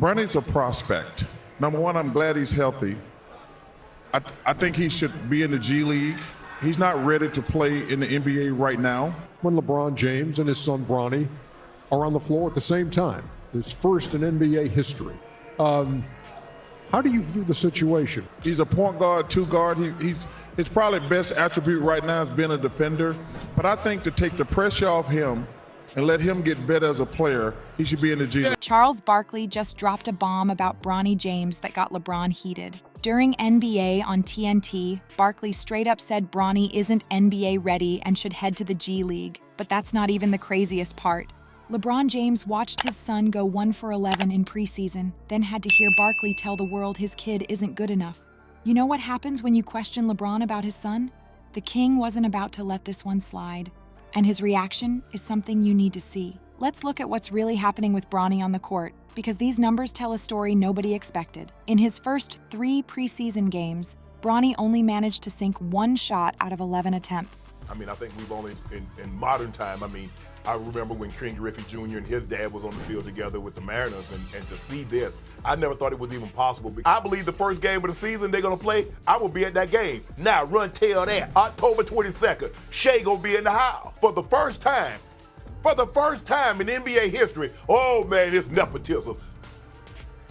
Bronny's a prospect. Number one, I'm glad he's healthy. I think he should be in the G League. He's not ready to play in the NBA right now. When LeBron James and his son Bronny are on the floor at the same time, his first in NBA history. How do you view the situation? He's a point guard, two guard. His probably best attribute right now is being a defender. But I think to take the pressure off him and let him get better as a player, he should be in the G League. Charles Barkley just dropped a bomb about Bronny James that got LeBron heated. During NBA on TNT, Barkley straight up said Bronny isn't NBA ready and should head to the G League. But that's not even the craziest part. LeBron James watched his son go 1 for 11 in preseason, then had to hear Barkley tell the world his kid isn't good enough. You know what happens when you question LeBron about his son? The king wasn't about to let this one slide, and his reaction is something you need to see. Let's look at what's really happening with Bronny on the court, because these numbers tell a story nobody expected. In his first 3 preseason games, Bronny only managed to sink 1 shot out of 11 attempts. I mean, I think we've only, in modern time, I remember when King Griffey Jr. and his dad was on the field together with the Mariners, and to see this, I never thought it was even possible. I believe the first game of the season they're going to play, I will be at that game. Now, run tell that. October 22nd, Shea going to be in the house. For the first time in NBA history, oh man, it's nepotism.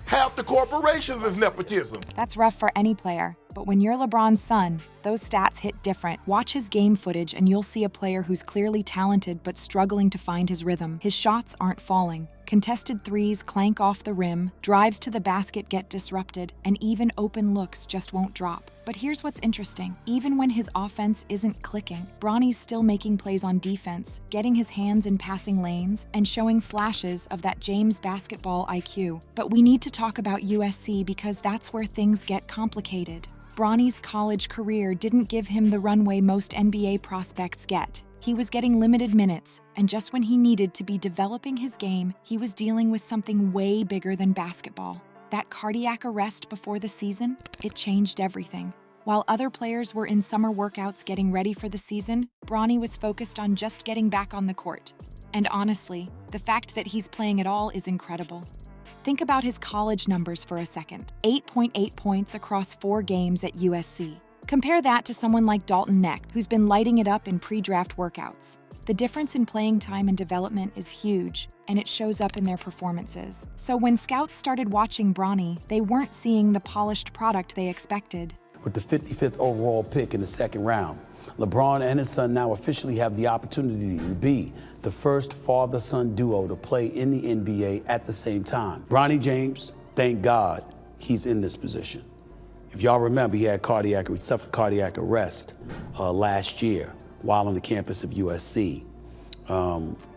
Half the corporations is nepotism. That's rough for any player, but when you're LeBron's son, those stats hit different. Watch his game footage and you'll see a player who's clearly talented but struggling to find his rhythm. His shots aren't falling. Contested threes clank off the rim, drives to the basket get disrupted, and even open looks just won't drop. But here's what's interesting. Even when his offense isn't clicking, Bronny's still making plays on defense, getting his hands in passing lanes, and showing flashes of that James basketball IQ. But we need to talk about USC because that's where things get complicated. Bronny's college career didn't give him the runway most NBA prospects get. He was getting limited minutes, and just when he needed to be developing his game, he was dealing with something way bigger than basketball. That cardiac arrest before the season, it changed everything. While other players were in summer workouts getting ready for the season, Bronny was focused on just getting back on the court. And honestly, the fact that he's playing at all is incredible. Think about his college numbers for a second. 8.8 points across 4 games at USC. Compare that to someone like Dalton Neck, who's been lighting it up in pre-draft workouts. The difference in playing time and development is huge, and it shows up in their performances. So when scouts started watching Bronny, they weren't seeing the polished product they expected. With the 55th overall pick in the 2nd round, LeBron and his son now officially have the opportunity to be the first father-son duo to play in the NBA at the same time. Bronny James, thank God, he's in this position. If y'all remember, he suffered cardiac arrest last year while on the campus of USC.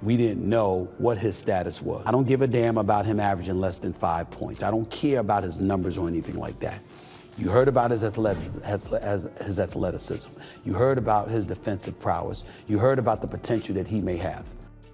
We didn't know what his status was. I don't give a damn about him averaging less than 5 points. I don't care about his numbers or anything like that. You heard about his athleticism. You heard about his defensive prowess. You heard about the potential that he may have.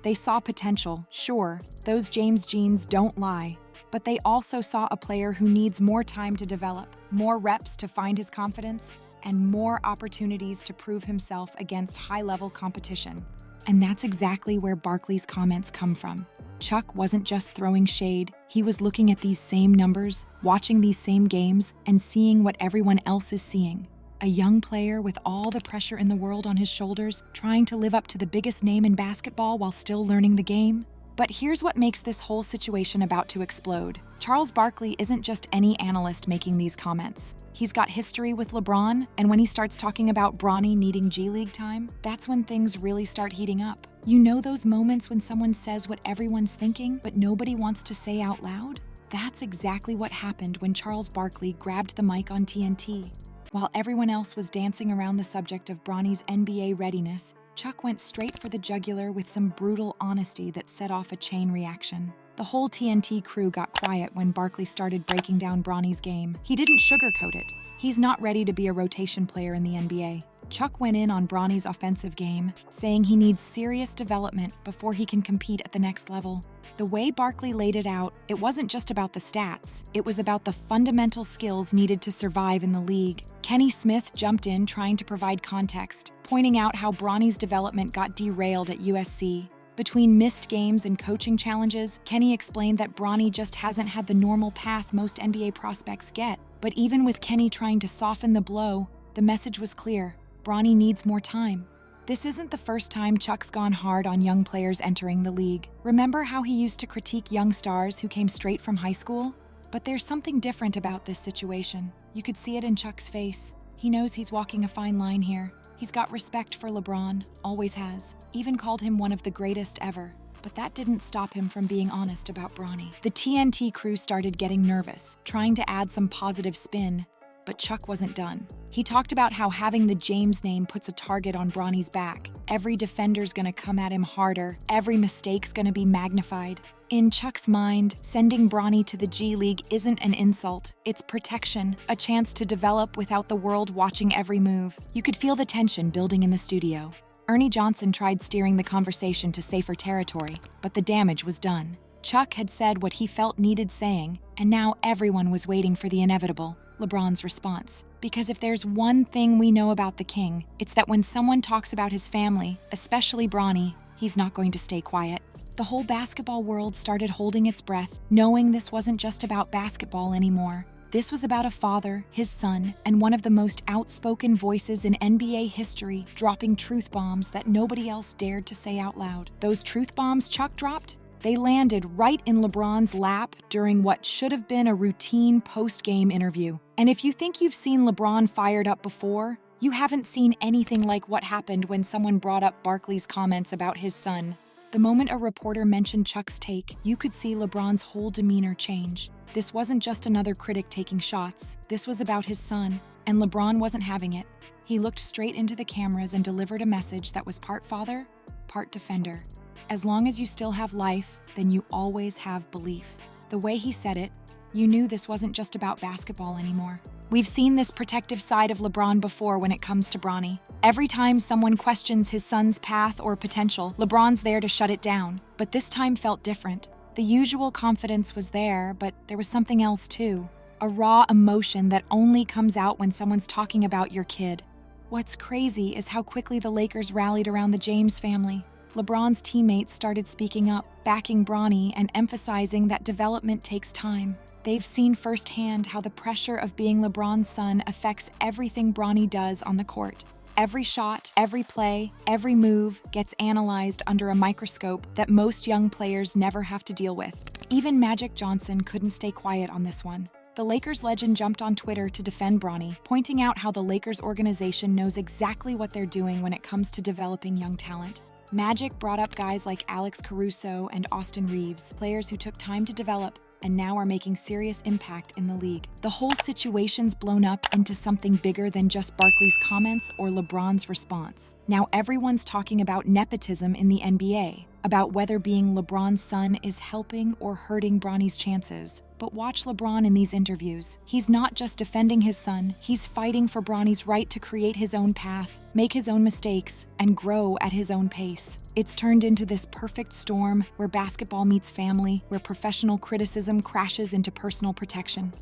They saw potential, sure, those James genes don't lie, but they also saw a player who needs more time to develop, more reps to find his confidence, and more opportunities to prove himself against high-level competition. And that's exactly where Barkley's comments come from. Chuck wasn't just throwing shade, he was looking at these same numbers, watching these same games, and seeing what everyone else is seeing. A young player with all the pressure in the world on his shoulders, trying to live up to the biggest name in basketball while still learning the game. But here's what makes this whole situation about to explode. Charles Barkley isn't just any analyst making these comments. He's got history with LeBron, and when he starts talking about Bronny needing G League time, that's when things really start heating up. You know those moments when someone says what everyone's thinking, but nobody wants to say out loud? That's exactly what happened when Charles Barkley grabbed the mic on TNT. While everyone else was dancing around the subject of Bronny's NBA readiness, Chuck went straight for the jugular with some brutal honesty that set off a chain reaction. The whole TNT crew got quiet when Barkley started breaking down Bronny's game. He didn't sugarcoat it. He's not ready to be a rotation player in the NBA. Chuck went in on Bronny's offensive game, saying he needs serious development before he can compete at the next level. The way Barkley laid it out, it wasn't just about the stats. It was about the fundamental skills needed to survive in the league. Kenny Smith jumped in trying to provide context, pointing out how Bronny's development got derailed at USC. Between missed games and coaching challenges, Kenny explained that Bronny just hasn't had the normal path most NBA prospects get. But even with Kenny trying to soften the blow, the message was clear: Bronny needs more time. This isn't the first time Chuck's gone hard on young players entering the league. Remember how he used to critique young stars who came straight from high school? But there's something different about this situation. You could see it in Chuck's face. He knows he's walking a fine line here. He's got respect for LeBron, always has. Even called him one of the greatest ever. But that didn't stop him from being honest about Bronny. The TNT crew started getting nervous, trying to add some positive spin. But Chuck wasn't done. He talked about how having the James name puts a target on Bronny's back. Every defender's gonna come at him harder. Every mistake's gonna be magnified. In Chuck's mind, sending Bronny to the G League isn't an insult. It's protection, a chance to develop without the world watching every move. You could feel the tension building in the studio. Ernie Johnson tried steering the conversation to safer territory, but the damage was done. Chuck had said what he felt needed saying, and now everyone was waiting for the inevitable: LeBron's response. Because if there's one thing we know about the King, it's that when someone talks about his family, especially Bronny, he's not going to stay quiet. The whole basketball world started holding its breath, knowing this wasn't just about basketball anymore. This was about a father, his son, and one of the most outspoken voices in NBA history dropping truth bombs that nobody else dared to say out loud. Those truth bombs Chuck dropped? They landed right in LeBron's lap during what should have been a routine post-game interview. And if you think you've seen LeBron fired up before, you haven't seen anything like what happened when someone brought up Barkley's comments about his son. The moment a reporter mentioned Chuck's take, you could see LeBron's whole demeanor change. This wasn't just another critic taking shots. This was about his son, and LeBron wasn't having it. He looked straight into the cameras and delivered a message that was part father, part defender. As long as you still have life, then you always have belief. The way he said it, you knew this wasn't just about basketball anymore. We've seen this protective side of LeBron before when it comes to Bronny. Every time someone questions his son's path or potential, LeBron's there to shut it down. But this time felt different. The usual confidence was there, but there was something else too. A raw emotion that only comes out when someone's talking about your kid. What's crazy is how quickly the Lakers rallied around the James family. LeBron's teammates started speaking up, backing Bronny and emphasizing that development takes time. They've seen firsthand how the pressure of being LeBron's son affects everything Bronny does on the court. Every shot, every play, every move gets analyzed under a microscope that most young players never have to deal with. Even Magic Johnson couldn't stay quiet on this one. The Lakers legend jumped on Twitter to defend Bronny, pointing out how the Lakers organization knows exactly what they're doing when it comes to developing young talent. Magic brought up guys like Alex Caruso and Austin Reeves, players who took time to develop and now are making serious impact in the league. The whole situation's blown up into something bigger than just Barkley's comments or LeBron's response. Now everyone's talking about nepotism in the NBA, about whether being LeBron's son is helping or hurting Bronny's chances. But watch LeBron in these interviews. He's not just defending his son, he's fighting for Bronny's right to create his own path, make his own mistakes, and grow at his own pace. It's turned into this perfect storm where basketball meets family, where professional criticism crashes into personal protection.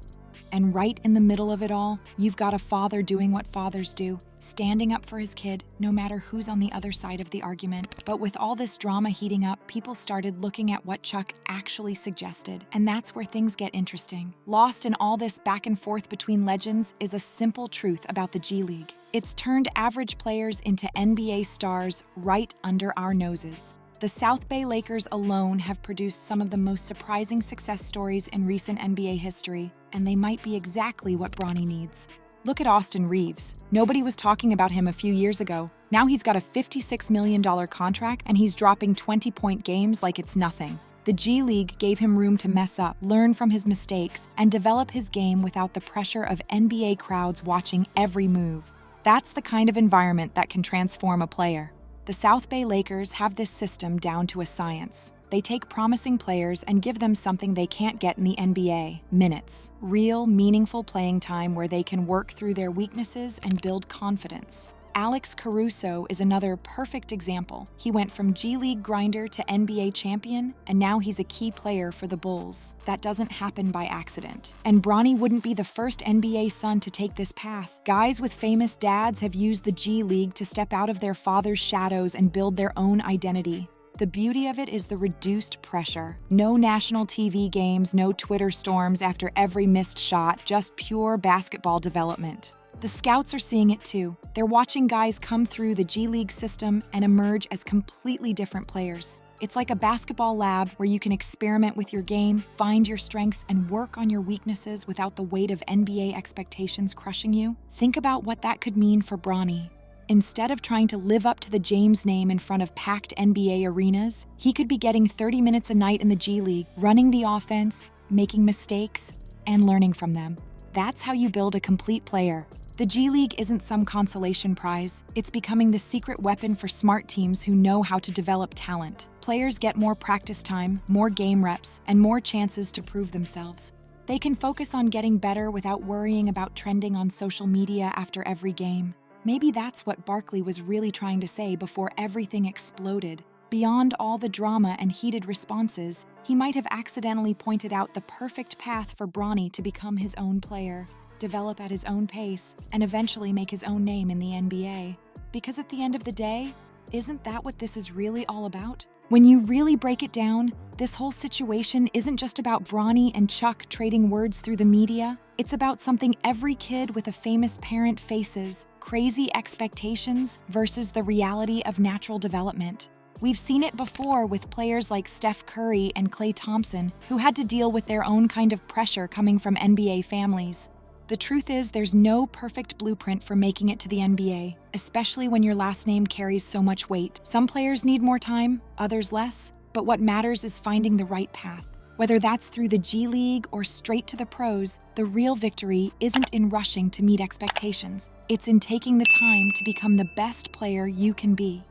And right in the middle of it all, you've got a father doing what fathers do, standing up for his kid, no matter who's on the other side of the argument. But with all this drama heating up, people started looking at what Chuck actually suggested. And that's where things get interesting. Lost in all this back and forth between legends is a simple truth about the G League. It's turned average players into NBA stars right under our noses. The South Bay Lakers alone have produced some of the most surprising success stories in recent NBA history, and they might be exactly what Bronny needs. Look at Austin Reeves. Nobody was talking about him a few years ago. Now he's got a $56 million contract, and he's dropping 20-point games like it's nothing. The G League gave him room to mess up, learn from his mistakes, and develop his game without the pressure of NBA crowds watching every move. That's the kind of environment that can transform a player. The South Bay Lakers have this system down to a science. They take promising players and give them something they can't get in the NBA: minutes. Real, meaningful playing time where they can work through their weaknesses and build confidence. Alex Caruso is another perfect example. He went from G League grinder to NBA champion, and now he's a key player for the Bulls. That doesn't happen by accident. And Bronny wouldn't be the first NBA son to take this path. Guys with famous dads have used the G League to step out of their father's shadows and build their own identity. The beauty of it is the reduced pressure. No national TV games, no Twitter storms after every missed shot, just pure basketball development. The scouts are seeing it too. They're watching guys come through the G League system and emerge as completely different players. It's like a basketball lab where you can experiment with your game, find your strengths, and work on your weaknesses without the weight of NBA expectations crushing you. Think about what that could mean for Bronny. Instead of trying to live up to the James name in front of packed NBA arenas, he could be getting 30 minutes a night in the G League, running the offense, making mistakes, and learning from them. That's how you build a complete player. The G League isn't some consolation prize. It's becoming the secret weapon for smart teams who know how to develop talent. Players get more practice time, more game reps, and more chances to prove themselves. They can focus on getting better without worrying about trending on social media after every game. Maybe that's what Barkley was really trying to say before everything exploded. Beyond all the drama and heated responses, he might have accidentally pointed out the perfect path for Bronny to become his own player, develop at his own pace, and eventually make his own name in the NBA. Because at the end of the day, isn't that what this is really all about? When you really break it down, this whole situation isn't just about Bronny and Chuck trading words through the media. It's about something every kid with a famous parent faces: crazy expectations versus the reality of natural development. We've seen it before with players like Steph Curry and Klay Thompson, who had to deal with their own kind of pressure coming from NBA families. The truth is, there's no perfect blueprint for making it to the NBA, especially when your last name carries so much weight. Some players need more time, others less, but what matters is finding the right path. Whether that's through the G League or straight to the pros, the real victory isn't in rushing to meet expectations. It's in taking the time to become the best player you can be.